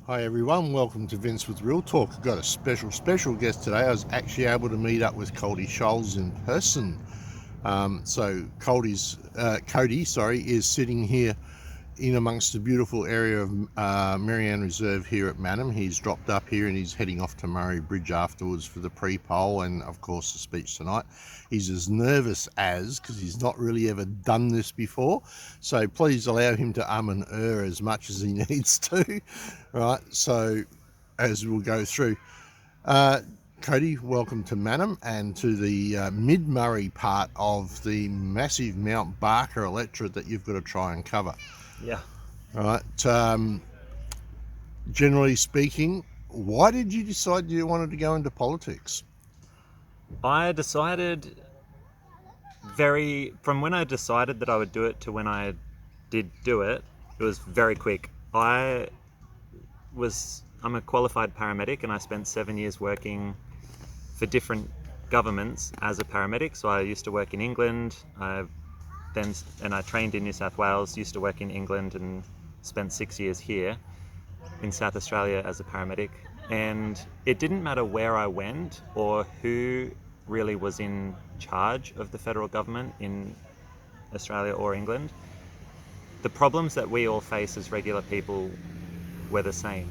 Hi everyone, welcome to Vince with Real Talk. I've got a special guest today. I was actually able to meet up with Cody Scholes in person. Cody, is sitting here in amongst the beautiful area of Marianne Reserve here at Mannum. He's dropped up here and he's heading off to Murray Bridge afterwards for the pre-poll and of course the speech tonight. He's as nervous because he's not really ever done this before, so please allow him to and as much as he needs to. Right, so as we'll go through, Cody, welcome to Mannum and to the mid-Murray part of the massive Mount Barker electorate that you've got to try and cover. Yeah. Right. Generally speaking, why did you decide you wanted to go into politics? I decided from when I decided that I would do it to when I did do it, it was very quick. I'm a qualified paramedic and I spent 7 years working for different governments as a paramedic. So I used to work in England, I trained in New South Wales, used to work in England and spent 6 years here in South Australia as a paramedic. And it didn't matter where I went or who really was in charge of the federal government in Australia or England. The problems that we all face as regular people were the same.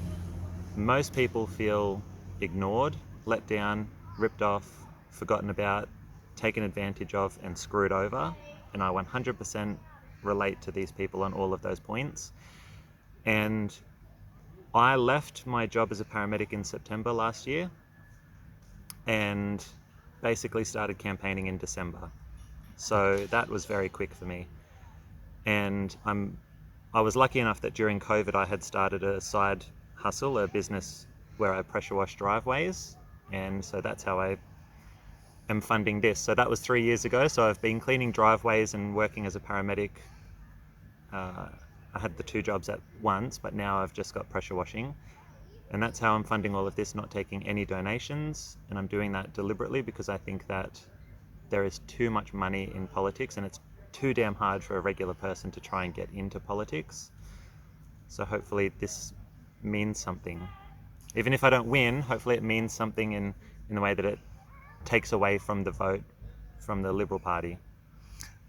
Most people feel ignored, let down, ripped off, forgotten about, taken advantage of, and screwed over. And I 100% relate to these people on all of those points. And I left my job as a paramedic in September last year and basically started campaigning in December. So that was very quick for me. And I was lucky enough that during COVID I had started a side hustle, a business where I pressure wash driveways. And so that's how I am funding this. So that was 3 years ago. So I've been cleaning driveways and working as a paramedic. I had the two jobs at once, but now I've just got pressure washing. And that's how I'm funding all of this, not taking any donations. And I'm doing that deliberately because I think that there is too much money in politics and it's too damn hard for a regular person to try and get into politics. So hopefully this means something. Even if I don't win, hopefully it means something in the way that it takes away from the vote from the Liberal Party.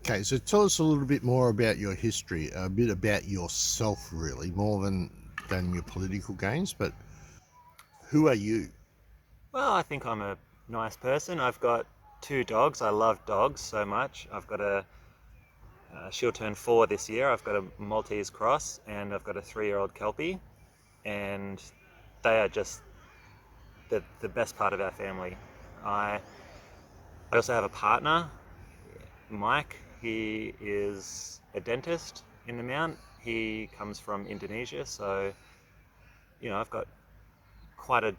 Okay, so tell us a little bit more about your history, a bit about yourself really, more than your political gains, but who are you? Well, I think I'm a nice person. I've got 2 dogs. I love dogs so much. I've got she'll turn 4 this year. I've got a Maltese Cross and I've got a 3-year-old Kelpie. And they are just the best part of our family. I also have a partner, Mike. He is a dentist in the Mount. He comes from Indonesia, so I've got quite a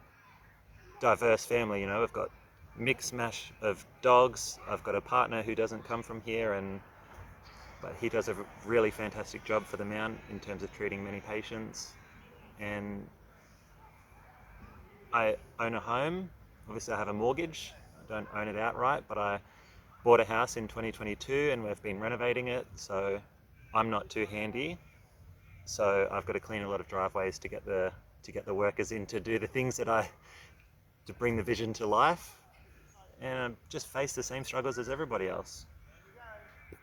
diverse family. I've got mix mash of dogs. I've got a partner who doesn't come from here, but he does a really fantastic job for the Mount in terms of treating many patients. And I own a home. Obviously I have a mortgage. I don't own it outright, but I bought a house in 2022 and we've been renovating it, so I'm not too handy. So I've got to clean a lot of driveways to get the workers in to do the things to bring the vision to life, and just face the same struggles as everybody else.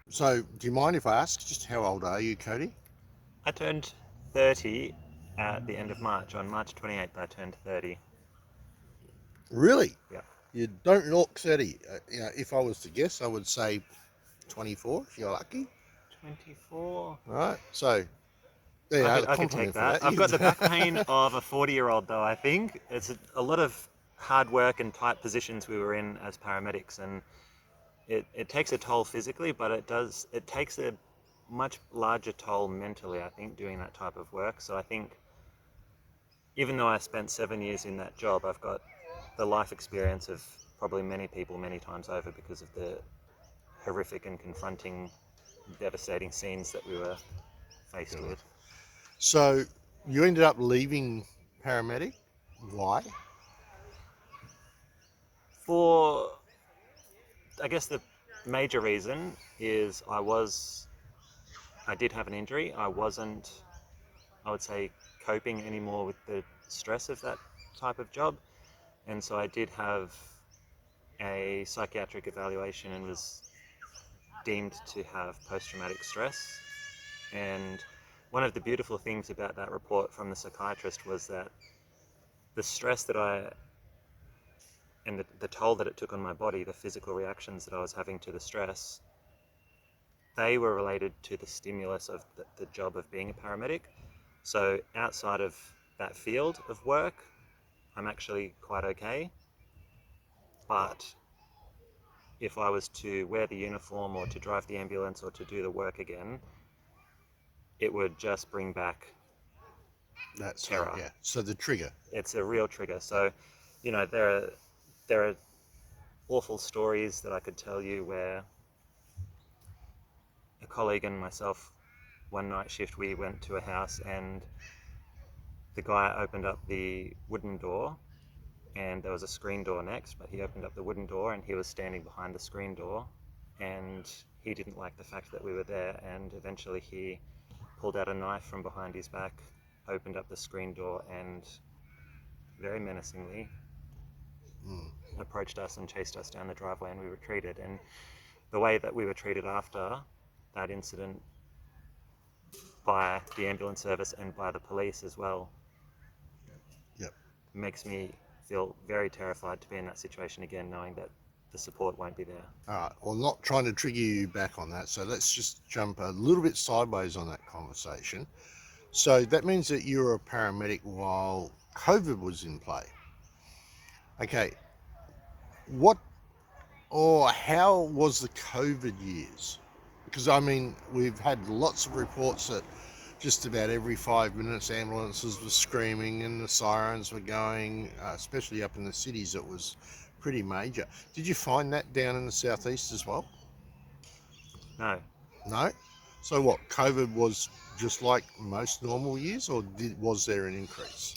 So do you mind if I ask just how old are you, Cody? I turned 30 at the end of March. On March 28th I turned 30. Really? Yeah. You don't look 30. If I was to guess, I would say 24 if you're lucky. 24. Right, so there you I could take that. I've got the back pain of a 40-year-old though, I think. It's a lot of hard work and tight positions we were in as paramedics, and it takes a toll physically, but it takes a much larger toll mentally, I think, doing that type of work. So I think even though I spent 7 years in that job, I've got the life experience of probably many people many times over because of the horrific and confronting, devastating scenes that we were faced with. So you ended up leaving paramedic. Why? I guess the major reason is I did have an injury. I wasn't, I would say, coping anymore with the stress of that type of job. And so I did have a psychiatric evaluation and was deemed to have post-traumatic stress. And one of the beautiful things about that report from the psychiatrist was that the stress that and the toll that it took on my body, the physical reactions that I was having to the stress, they were related to the stimulus of the job of being a paramedic. So outside of that field of work, I'm actually quite okay. But if I was to wear the uniform or to drive the ambulance or to do the work again, it would just bring back That's terror. yeah. So the trigger. It's a real trigger. So, there are awful stories that I could tell you where a colleague and myself, one night shift, we went to a house and the guy opened up the wooden door and there was a screen door next, but he opened up the wooden door and he was standing behind the screen door and he didn't like the fact that we were there, and eventually he pulled out a knife from behind his back, opened up the screen door and very menacingly approached us and chased us down the driveway, and we were treated. And the way that we were treated after that incident by the ambulance service and by the police as well Yep. makes me feel very terrified to be in that situation again, knowing that the support won't be there. All right. Well, not trying to trigger you back on that. So let's just jump a little bit sideways on that conversation. So that means that you were a paramedic while COVID was in play. Okay. What or how was the COVID years? Because I mean, we've had lots of reports that just about every 5 minutes ambulances were screaming and the sirens were going, especially up in the cities. It was pretty major. Did you find that down in the southeast as well? No. No? So what, COVID was just like most normal years, or was there an increase?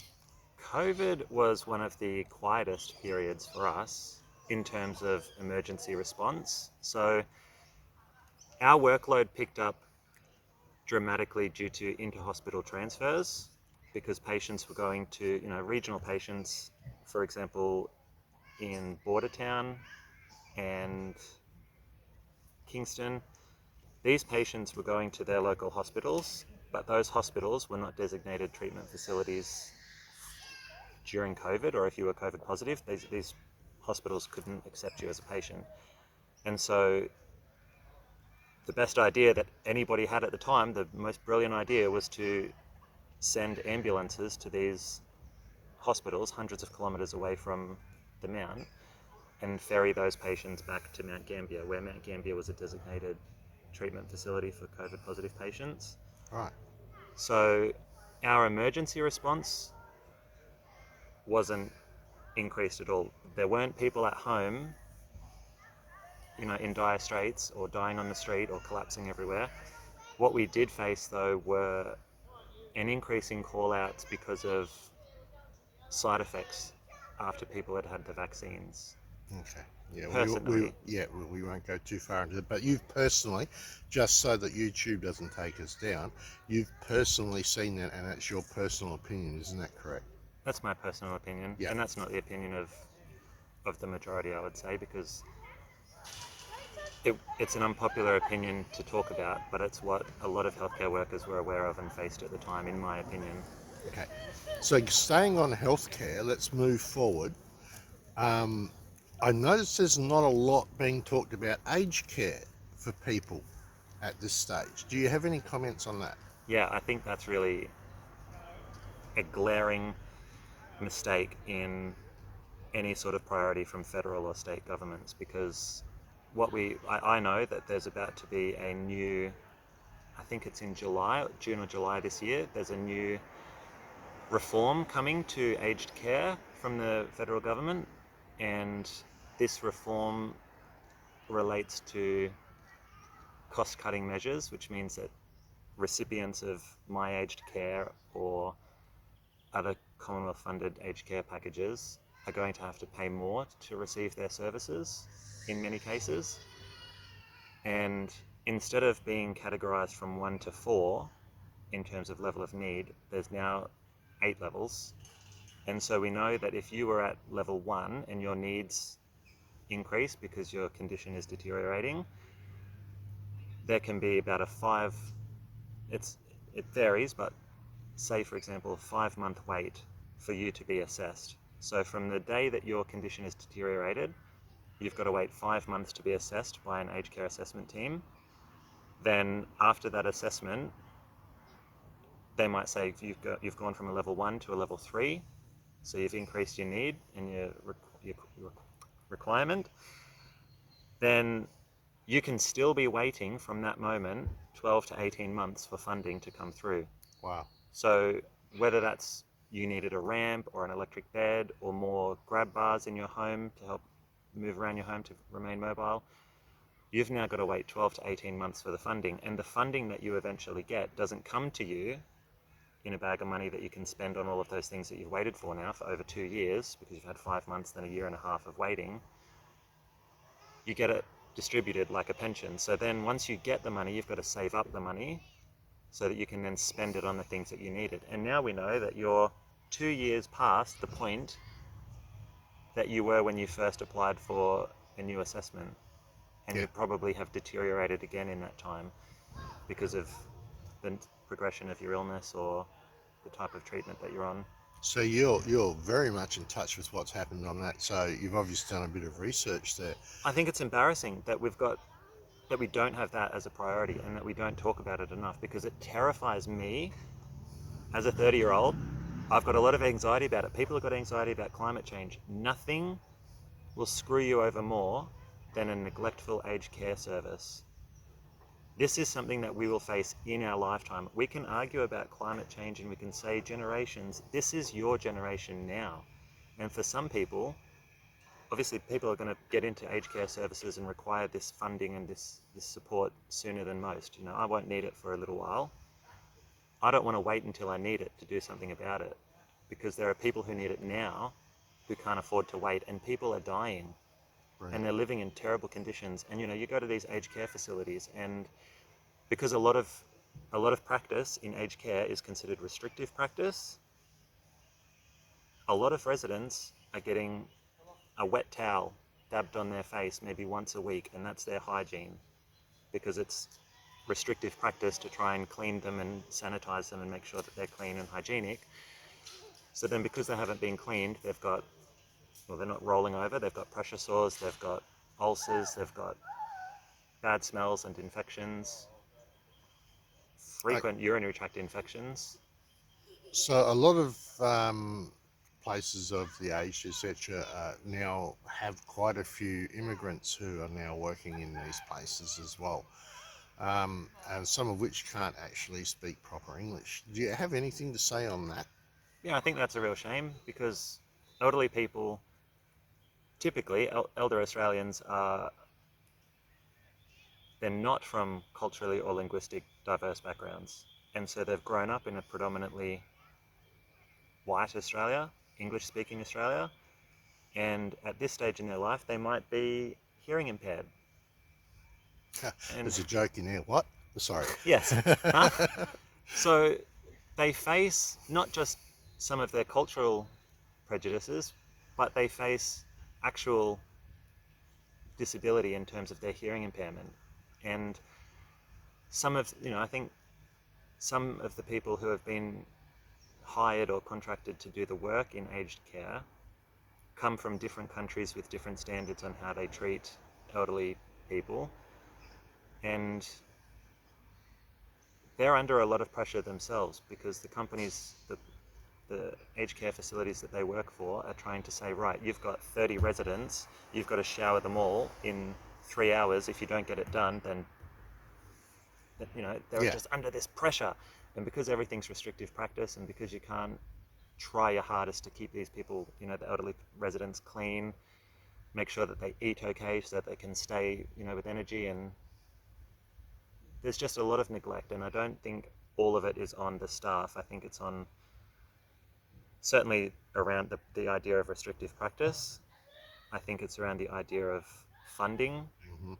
COVID was one of the quietest periods for us in terms of emergency response. So our workload picked up dramatically due to inter-hospital transfers, because patients were going to, regional patients, for example, in Bordertown and Kingston, these patients were going to their local hospitals, but those hospitals were not designated treatment facilities during COVID, or if you were COVID positive, these hospitals couldn't accept you as a patient. And so the best idea that anybody had at the time, the most brilliant idea, was to send ambulances to these hospitals hundreds of kilometres away from the Mount and ferry those patients back to Mount Gambier, where Mount Gambier was a designated treatment facility for COVID positive patients. Right. So our emergency response wasn't increased at all. There weren't people at home, in dire straits or dying on the street or collapsing everywhere. What we did face, though, were an increase in call-outs because of side effects after people had had the vaccines. Okay. Yeah, Personally. we won't go too far into it, but you've personally, just so that YouTube doesn't take us down, you've personally seen that, and that's your personal opinion, isn't that correct? That's my personal opinion, Yeah. and that's not the opinion of the majority, I would say, because it's an unpopular opinion to talk about, but it's what a lot of healthcare workers were aware of and faced at the time, in my opinion. Okay. So staying on healthcare, let's move forward. I noticed there's not a lot being talked about aged care for people at this stage. Do you have any comments on that? Yeah, I think that's really a glaring mistake in any sort of priority from federal or state governments, because I know that there's about to be a new, I think it's in June or July this year, there's a new reform coming to aged care from the federal government, and this reform relates to cost-cutting measures, which means that recipients of My Aged Care or other Commonwealth-funded aged care packages are going to have to pay more to receive their services in many cases. And instead of being categorized from 1 to 4 in terms of level of need, there's now 8 levels. And so we know that if you were at level 1 and your needs increase because your condition is deteriorating, there can be about it varies, but say for example, a 5-month wait for you to be assessed. So from the day that your condition is deteriorated, you've got to wait 5 months to be assessed by an aged care assessment team. Then after that assessment, they might say you've gone from a level 1 to a level 3, so you've increased your need and your requirement. Then you can still be waiting from that moment 12 to 18 months for funding to come through. Wow. So whether that's you needed a ramp or an electric bed or more grab bars in your home to help move around your home to remain mobile, you've now got to wait 12 to 18 months for the funding. And the funding that you eventually get doesn't come to you in a bag of money that you can spend on all of those things that you've waited for now for over 2 years, because you've had 5 months, then a year and a half of waiting. You get it distributed like a pension. So then once you get the money, you've got to save up the money so that you can then spend it on the things that you needed. And now we know that you're 2 years past the point that you were when you first applied for a new assessment. And Yeah. you probably have deteriorated again in that time because of the progression of your illness or the type of treatment that you're on. So you're very much in touch with what's happened on that. So you've obviously done a bit of research there. I think it's embarrassing that we don't have that as a priority and that we don't talk about it enough, because it terrifies me as a 30-year-old. I've got a lot of anxiety about it. People have got anxiety about climate change. Nothing will screw you over more than a neglectful aged care service. This is something that we will face in our lifetime. We can argue about climate change and we can say generations. This is your generation now. And for some people, obviously people are going to get into aged care services and require this funding and this support sooner than most. You know, I won't need it for a little while. I don't want to wait until I need it to do something about it, because there are people who need it now who can't afford to wait, and people are dying. Right. And they're living in terrible conditions. And you know, you go to these aged care facilities, and because a lot of practice in aged care is considered restrictive practice, a lot of residents are getting a wet towel dabbed on their face maybe once a week, and that's their hygiene, because it's restrictive practice to try and clean them and sanitize them and make sure that they're clean and hygienic. So then because they haven't been cleaned, they're not rolling over, they've got pressure sores, they've got ulcers, they've got bad smells and infections, frequent urinary tract infections. So a lot of places of the aged, etc., now have quite a few immigrants who are now working in these places as well, and some of which can't actually speak proper English. Do you have anything to say on that? Yeah, I think that's a real shame, because elderly people, typically elder Australians, they're not from culturally or linguistic diverse backgrounds. And so they've grown up in a predominantly white Australia, English-speaking Australia, and at this stage in their life, they might be hearing impaired. And There's a joke in there. What? Sorry. yes, huh? So they face not just some of their cultural prejudices, but they face actual disability in terms of their hearing impairment. And I think some of the people who have been hired or contracted to do the work in aged care come from different countries with different standards on how they treat elderly people, and they're under a lot of pressure themselves, because the companies, the aged care facilities that they work for, are trying to say, right, you've got 30 residents, you've got to shower them all in 3 hours. If you don't get it done, then they're just under this pressure. And because everything's restrictive practice, and because you can't try your hardest to keep these people, the elderly residents, clean, make sure that they eat okay so that they can stay, with energy, and there's just a lot of neglect. And I don't think all of it is on the staff. I think it's on, certainly around the idea of restrictive practice. I think it's around the idea of funding. Mm-hmm.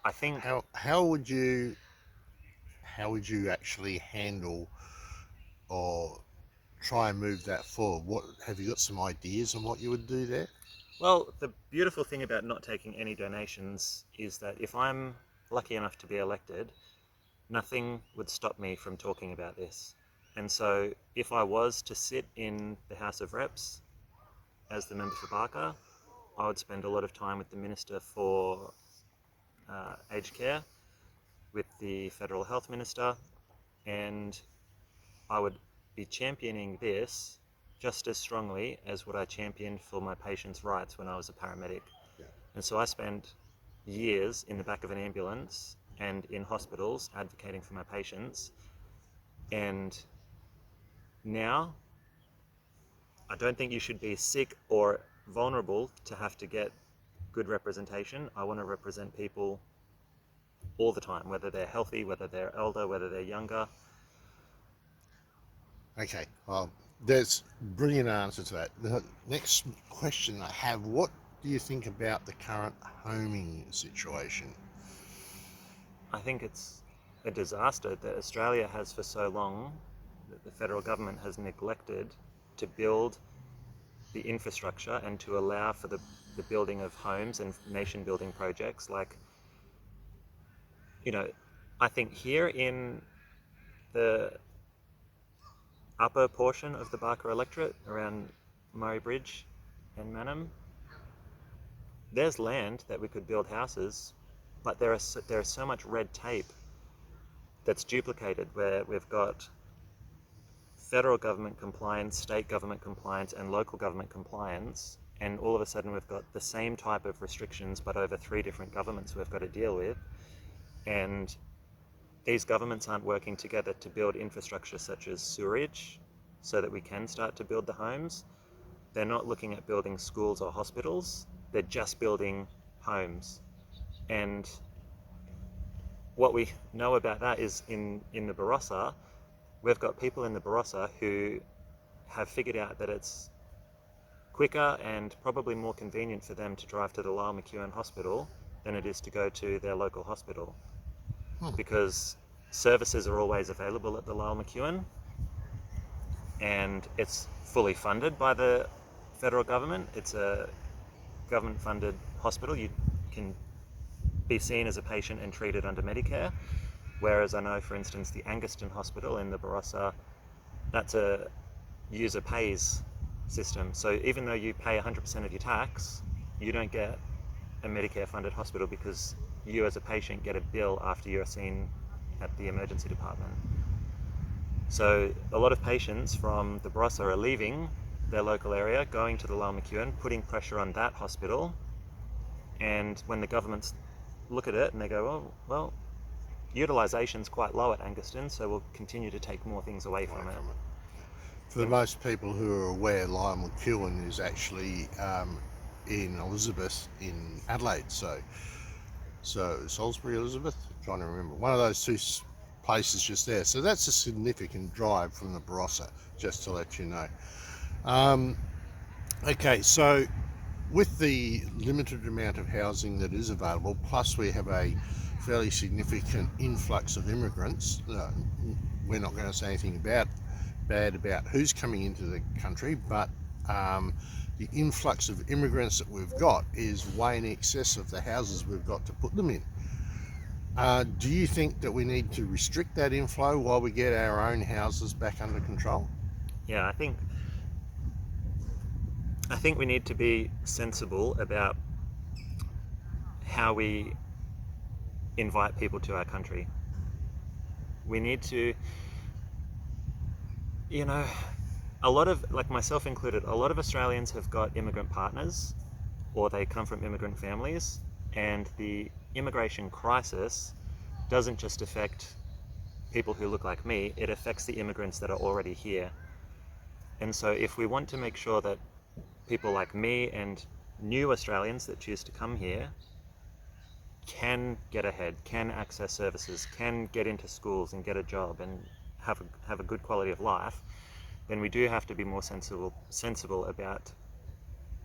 I think How would you actually handle or try and move that forward? What have you got some ideas on what you would do there? Well, the beautiful thing about not taking any donations is that if I'm lucky enough to be elected, nothing would stop me from talking about this. And so if I was to sit in the House of Reps as the member for Barker, I would spend a lot of time with the Minister for Aged Care, with the Federal Health Minister, and I would be championing this just as strongly as what I championed for my patients' rights when I was a paramedic. Yeah. And so I spent years in the back of an ambulance and in hospitals advocating for my patients. And now I don't think you should be sick or vulnerable to have to get good representation. I want to represent people all the time, whether they're healthy, whether they're older, whether they're younger. Okay, well, there's a brilliant answer to that. The next question I have, what do you think about the current homing situation? I think it's a disaster that Australia has for so long, that the federal government has neglected to build the infrastructure and to allow for the building of homes and nation building projects. Like, I think here in the upper portion of the Barker electorate around Murray Bridge and Manham, there's land that we could build houses, but there is so much red tape that's duplicated, where we've got federal government compliance, state government compliance, and local government compliance, and all of a sudden we've got the same type of restrictions but over 3 different governments we've got to deal with. And these governments aren't working together to build infrastructure such as sewerage so that we can start to build the homes. They're not looking at building schools or hospitals, they're just building homes. And what we know about that is in the Barossa, we've got people in the Barossa who have figured out that it's quicker and probably more convenient for them to drive to the Lyell McEwen Hospital than it is to go to their local hospital. Because services are always available at the Lyell McEwen, and it's fully funded by the federal government. It's a government funded hospital. You can be seen as a patient and treated under Medicare, whereas I know, for instance, the Anguston Hospital in the Barossa, that's a user pays system. So even though you pay 100% of your tax, you don't get a Medicare funded hospital because you as a patient get a bill after you're seen at the emergency department. So a lot of patients from the Barossa are leaving their local area, going to the Lyell McEwen, putting pressure on that hospital. And when the governments look at it and they go, oh, well, utilisation's quite low at Anguston, so we'll continue to take more things away from it. For most people who are aware, Lyell McEwen is actually in Elizabeth in Adelaide. So Salisbury, Elizabeth, I'm trying to remember. One of those two places just there. So that's a significant drive from the Barossa, just to let you know. Okay, so with the limited amount of housing that is available, plus we have a fairly significant influx of immigrants, we're not going to say anything bad about who's coming into the country, but the influx of immigrants that we've got is way in excess of the houses we've got to put them in. Do you think that we need to restrict that inflow while we get our own houses back under control? Yeah, I think we need to be sensible about how we invite people to our country. We need to, a lot of, like myself included, a lot of Australians have got immigrant partners or they come from immigrant families, and the immigration crisis doesn't just affect people who look like me, it affects the immigrants that are already here. And so if we want to make sure that people like me and new Australians that choose to come here can get ahead, can access services, can get into schools and get a job and have a good quality of life, then we do have to be more sensible about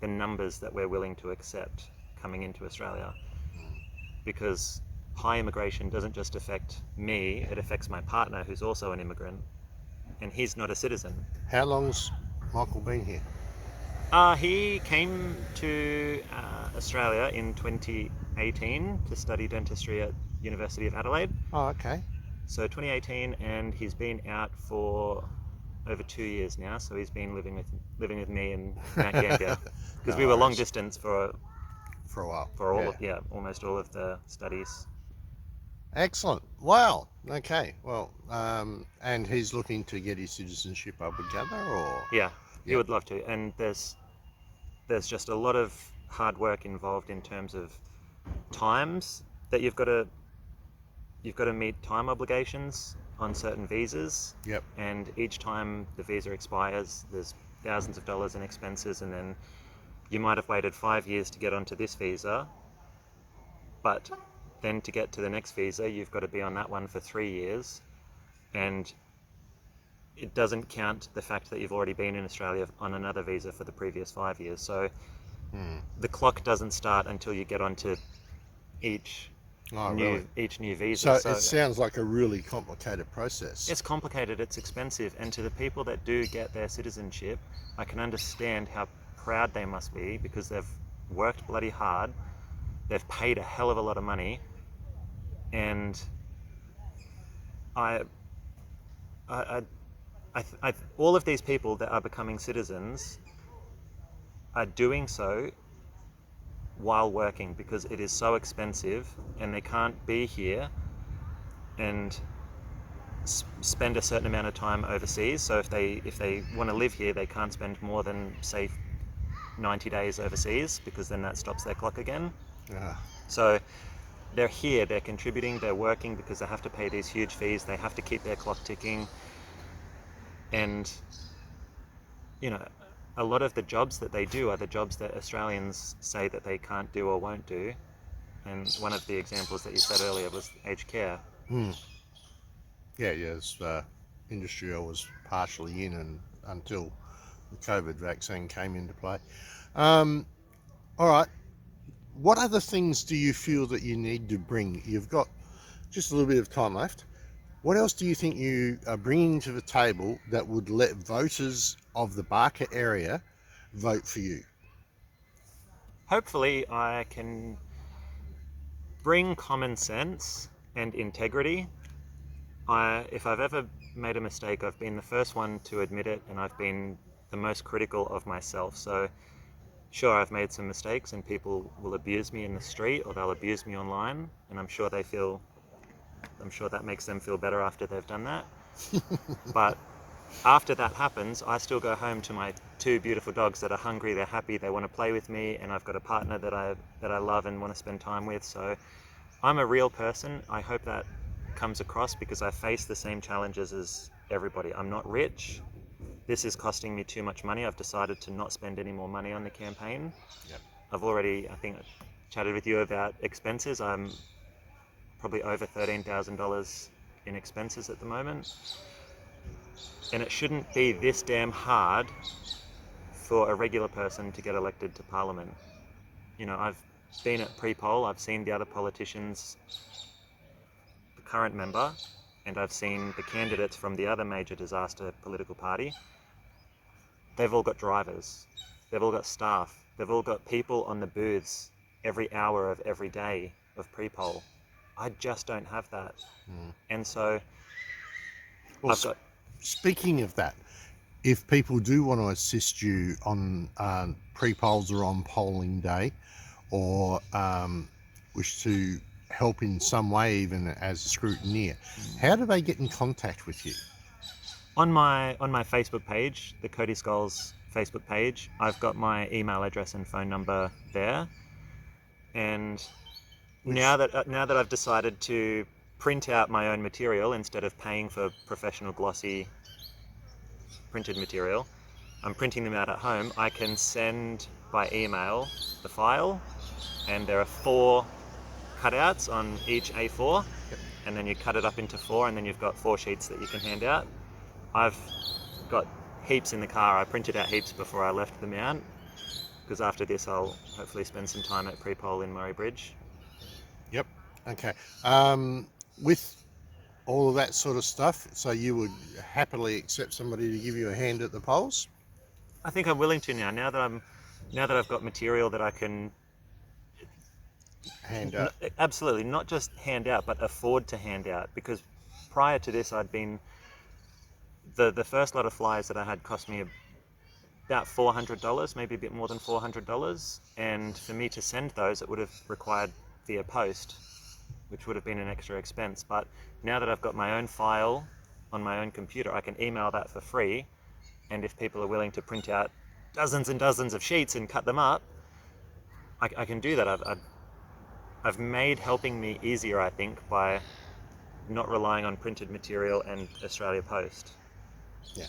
the numbers that we're willing to accept coming into Australia. Because high immigration doesn't just affect me, it affects my partner who's also an immigrant. and he's not a citizen. How long's Michael been here? He came to Australia in 2018 to study dentistry at University of Adelaide. Oh, okay. So 2018, and he's been out for over 2 years now. So he's been living with me in Mount Gambier because we were long distance for a while. Almost all of the studies. Excellent. Wow. Okay. Well, and he's looking to get his citizenship, I would gather, or Yeah, he would love to. And there's just a lot of hard work involved in terms of times that you've got to meet time obligations on certain visas. Yep. And each time the visa expires, there's thousands of dollars in expenses, and then you might have waited 5 years to get onto this visa, but then to get to the next visa, you've got to be on that one for 3 years, and it doesn't count the fact that you've already been in Australia on another visa for the previous 5 years. So the clock doesn't start until you get onto each new visa. So it sounds like a really complicated process. It's complicated, it's expensive, and to the people that do get their citizenship, I can understand how proud they must be because they've worked bloody hard, they've paid a hell of a lot of money, and all of these people that are becoming citizens are doing so while working because it is so expensive and they can't be here and spend a certain amount of time overseas. So if they want to live here, they can't spend more than, say, 90 days overseas because then that stops their clock again. So they're here, they're contributing, they're working because they have to pay these huge fees, they have to keep their clock ticking, and a lot of the jobs that they do are the jobs that Australians say that they can't do or won't do. And one of the examples that you said earlier was aged care. Yes. Industry I was partially in and until the COVID vaccine came into play. All right. What other things do you feel that you need to bring? You've got just a little bit of time left. What else do you think you are bringing to the table that would let voters of the Barker area vote for you? Hopefully I can bring common sense and integrity. If I've ever made a mistake, I've been the first one to admit it, and I've been the most critical of myself. So sure, I've made some mistakes and people will abuse me in the street or they'll abuse me online, and I'm sure that makes them feel better after they've done that. But after that happens, I still go home to my 2 beautiful dogs that are hungry, they're happy, they want to play with me, and I've got a partner that I love and want to spend time with. So I'm a real person. I hope that comes across because I face the same challenges as everybody. I'm not rich. This is costing me too much money. I've decided to not spend any more money on the campaign. Yep. I've already, I think, chatted with you about expenses. I'm probably over $13,000 in expenses at the moment. And it shouldn't be this damn hard for a regular person to get elected to Parliament. I've been at pre-poll, I've seen the other politicians, the current member, and I've seen the candidates from the other major disaster political party. They've all got drivers, they've all got staff, they've all got people on the booths every hour of every day of pre-poll. I just don't have that. And so speaking of that, if people do want to assist you on pre-polls or on polling day, or wish to help in some way, even as a scrutineer, how do they get in contact with you? On my Facebook page, the Cody Scholes Facebook page, I've got my email address and phone number there. And now that I've decided to print out my own material instead of paying for professional glossy printed material, I'm printing them out at home. I can send by email the file, and there are 4 cutouts on each A4, and then you cut it up into 4, and then you've got 4 sheets that you can hand out. I've got heaps in the car. I printed out heaps before I left the Mount, because after this I'll hopefully spend some time at pre-poll in Murray Bridge. Yep. Okay. With all of that sort of stuff. So you would happily accept somebody to give you a hand at the polls? I think I'm willing to now. Now that I've got material that I can Hand out. absolutely not just hand out, but afford to hand out. Because prior to this, I'd been the first lot of flyers that I had cost me about $400, maybe a bit more than $400. And for me to send those, it would have required via post, which would have been an extra expense. But now that I've got my own file on my own computer, I can email that for free. And if people are willing to print out dozens and dozens of sheets and cut them up, I can do that. I've made helping me easier, I think, by not relying on printed material and Australia Post. Yeah.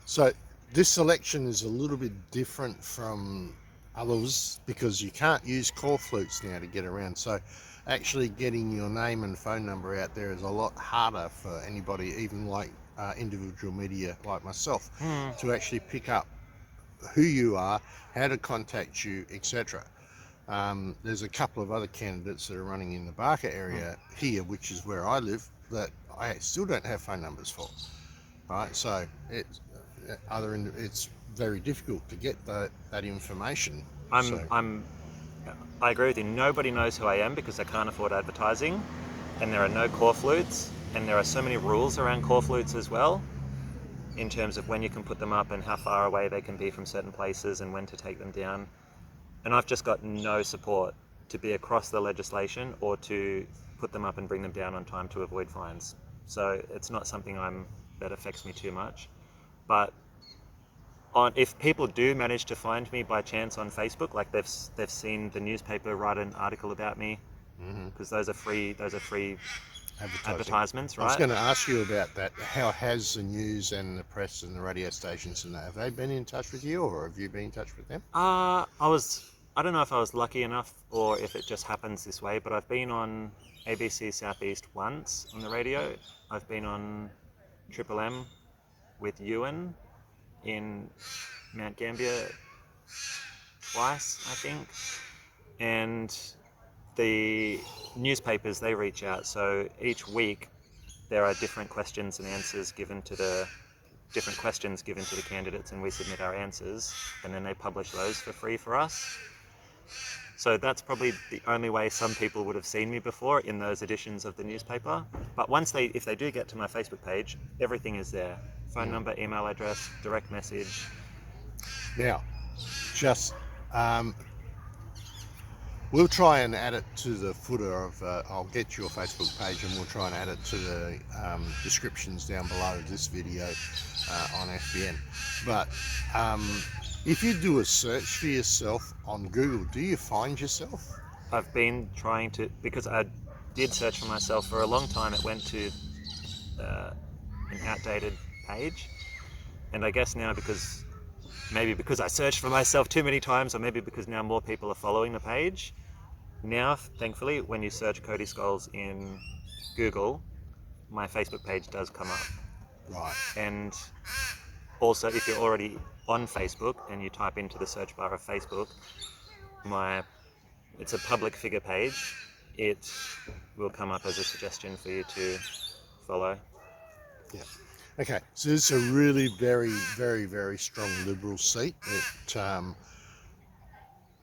So this selection is a little bit different from others because you can't use call flutes now to get around. So actually getting your name and phone number out there is a lot harder for anybody, even like individual media like myself, to actually pick up who you are, how to contact you, etc. There's a couple of other candidates that are running in the Barker area here, which is where I live, that I still don't have phone numbers for. Right, so it's very difficult to get that information. I agree with you. Nobody knows who I am because they can't afford advertising, and there are no core flutes, and there are so many rules around core flutes as well, in terms of when you can put them up and how far away they can be from certain places and when to take them down. And I've just got no support to be across the legislation or to put them up and bring them down on time to avoid fines. So it's not something that affects me too much. But if people do manage to find me by chance on Facebook, like they've seen the newspaper write an article about me, because those are free advertisements, right? I was going to ask you about that. How has the news and the press and the radio stations and that, have they been in touch with you, or have you been in touch with them? I don't know if I was lucky enough or if it just happens this way, but I've been on ABC Southeast once on the radio. I've been on Triple M with Ewan in Mount Gambier twice, I think. And the newspapers, they reach out. So each week there are different questions and answers given to the candidates, and we submit our answers, and then they publish those for free for us. So that's probably the only way some people would have seen me before, in those editions of the newspaper. But if they do get to my Facebook page, everything is there. Phone number, email address, direct message. Now, just we'll try and add it to the footer of. I'll get your Facebook page, and we'll try and add it to the descriptions down below this video on FBN. But if you do a search for yourself on Google, do you find yourself? I've been trying to, because I did search for myself for a long time. It went to an outdated page, and I guess now because I searched for myself too many times, or maybe because now more people are following the page. Now, thankfully, when you search Cody Scholes in Google, my Facebook page does come up. Right. And also, if you're already on Facebook and you type into the search bar of Facebook, it's a public figure page. It will come up as a suggestion for you to follow. Yeah. Okay, so it's a really very, very, very strong Liberal seat.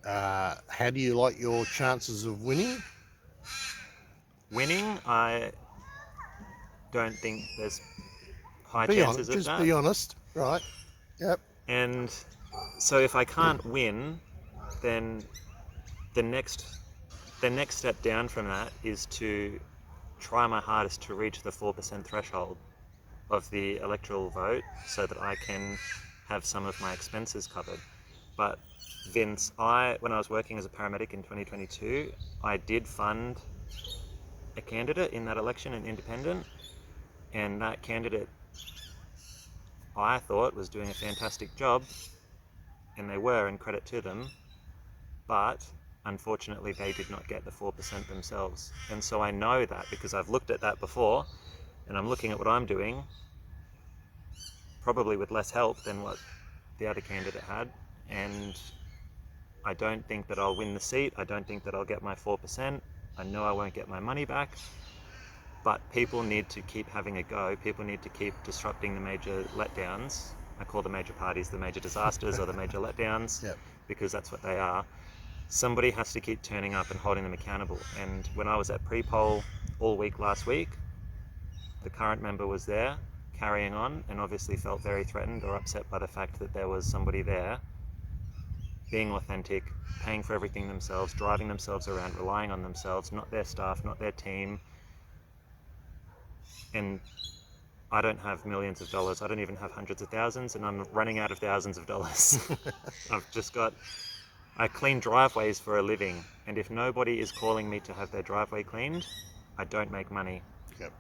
How do you like your chances of winning? Winning, I don't think there's high chances of that. Just be honest, right? Yep. And so if I can't win, then the next step down from that is to try my hardest to reach the 4% threshold of the electoral vote, so that I can have some of my expenses covered. But Vince, when I was working as a paramedic in 2022, I did fund a candidate in that election, an independent, and that candidate, I thought, was doing a fantastic job, and they were, and credit to them, but unfortunately they did not get the 4% themselves. And so I know that because I've looked at that before, and I'm looking at what I'm doing, probably with less help than what the other candidate had, and I don't think that I'll win the seat. I don't think that I'll get my 4%. I know I won't get my money back. but people need to keep having a go. People need to keep disrupting the major letdowns. I call the major parties the major disasters or the major letdowns, Yep. because that's what they are. Somebody has to keep turning up and holding them accountable. And when I was at pre-poll all week last week, the current member was there carrying on and obviously felt very threatened or upset by the fact that there was somebody there being authentic, paying for everything themselves, driving themselves around, relying on themselves, not their staff, not their team. And I don't have millions of dollars. I don't even have hundreds of thousands, and I'm running out of thousands of dollars. I clean driveways for a living, and if nobody is calling me to have their driveway cleaned, I don't make money. Yep.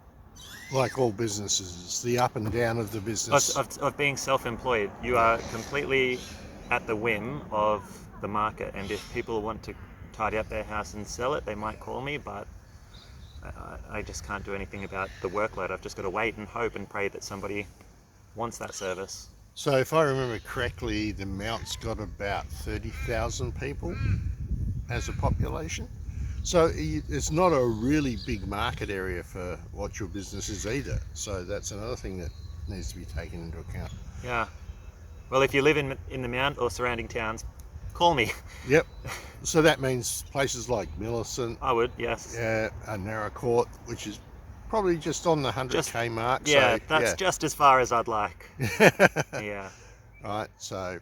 Like all businesses, it's the up and down of the business. Of being self-employed, you are completely at the whim of the market, and if people want to tidy up their house and sell it, they might call me, but I just can't do anything about the workload. I've just got to wait and hope and pray that somebody wants that service. So if I remember correctly, the Mount's got about 30,000 people as a population. So it's not a really big market area for what your business is either. So that's another thing that needs to be taken into account. Yeah. Well, if you live in the Mount or surrounding towns, call me. Yep. So that means places like Millicent. I would, yes. Yeah, Narra Court, which is probably just on the 100k mark. Yeah, so, that's just as far as I'd like. Yeah. Right. So,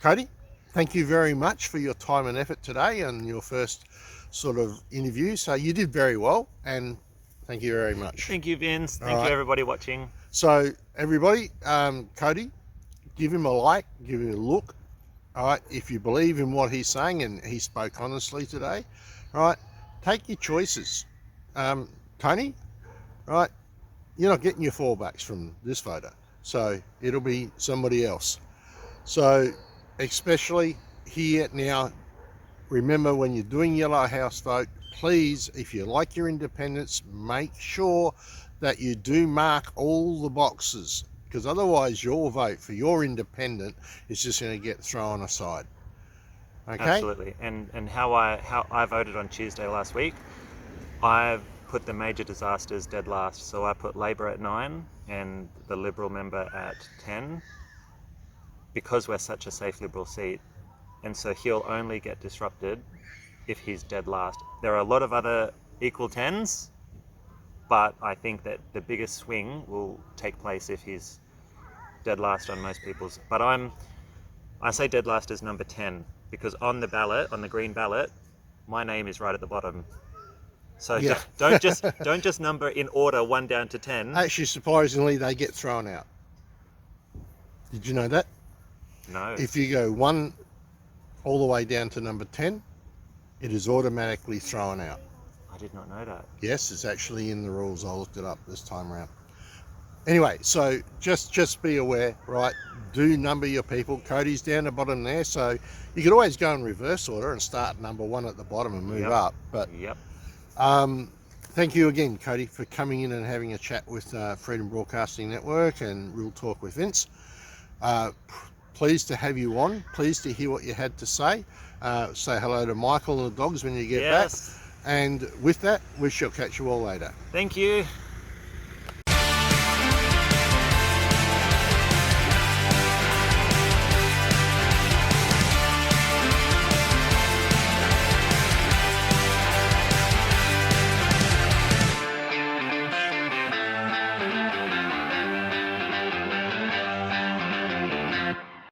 Cody, thank you very much for your time and effort today and your first sort of interview. So you did very well, and thank you very much. Thank you, Vince. Thank you, everybody watching. So everybody, Cody, give him a like, give him a look. All right, if you believe in what he's saying, and he spoke honestly today, all right, take your choices. Tony, right, you're not getting your $4 from this voter, so it'll be somebody else. So especially here now, remember when you're doing Yellow House vote, please, if you like your independents, make sure that you do mark all the boxes, because otherwise your vote for your independent is just going to get thrown aside. Okay? Absolutely. And how I voted on Tuesday last week, I've put the major disasters dead last. So I put Labor at 9 and the Liberal member at 10, because we're such a safe Liberal seat. And so he'll only get disrupted if he's dead last. There are a lot of other equal 10s, but I think that the biggest swing will take place if he's dead last on most people's. But I say dead last as number 10, because on the ballot, on the green ballot, my name is right at the bottom. So yeah. don't just number in order 1 down to 10. Actually, surprisingly, they get thrown out. Did you know that? No. If you go 1 all the way down to number 10, it is automatically thrown out. I did not know that. Yes, it's actually in the rules. I looked it up this time around. Anyway, so just be aware, right? Do number your people. Cody's down the bottom there, so you could always go in reverse order and start number 1 at the bottom and move up. But thank you again, Cody, for coming in and having a chat with Freedom Broadcasting Network and Real Talk with Vince. Pleased to have you on. Pleased to hear what you had to say. Say hello to Michael and the dogs when you get back. And with that, we shall catch you all later. Thank you.